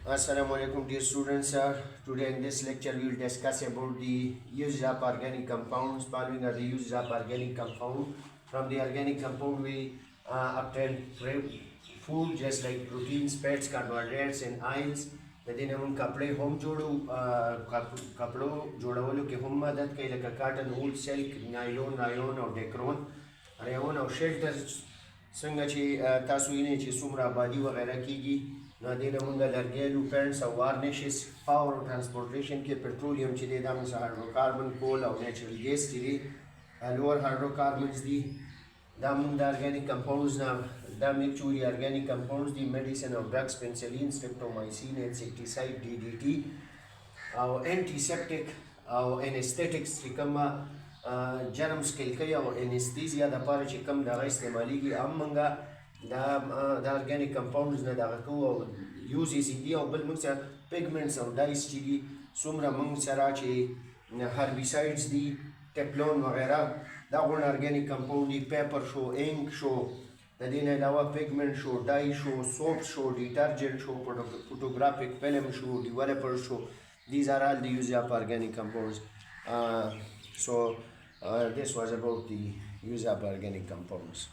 Assalamu alaikum dear students. Today in this lecture we will discuss about the uses of organic compounds. Following are the uses of organic compound. From the organic compound we obtain food just like proteins, fats, carbohydrates and oils. د دې نه موږ کپړې هم جوړو کپړو جوړولو کې هم مدد کوي لکه کاټن وول سلک نایلون رایون او ډیکرون ریون او شیلټر څنګه چې تاسو وینئ چې څومره آبادي وغیره کیږي نو دې نه موږ لرګي لوپینټس او وارنشز پاور او ټرانسپورټیشن کې پټرولیم چې دی دا موږ هایدروکاربن کول او نیچرل ګیس چې دی لوور هایدروکاربنز دي دا موږ د ارګانیک کمپاونډز نه دا میکچوري ارګانیک کمپاونډز دي میډیسن او ډرګز پنسلین سټریپټومایسین انسیکټیساید ډي ډي ټي او انټیسپټیک او انستیټکس چې کوم جرمز کیل کوي او انستیزیا دپاره چې کوم دغه استعمالیږي هم موږ د ارګانیک کمپاونډز نه دغه کوو او یوزز یې دي او بل موږ سره پیګمنټس او ډایس چې دي څومره موږ سره چې هربیسایډز دي ټیپلون وغیره دا غوڼ ارګانیک کمپاونډ دي پیپر شو انک شو د دې نه علاوه پیګمنټ شو ډای شو سوپ شو ډیټرجنټ شو فوټوګرافیک فلم شو ډیولپر شو these are all the uses of organic compounds. So this was about the use of organic compounds.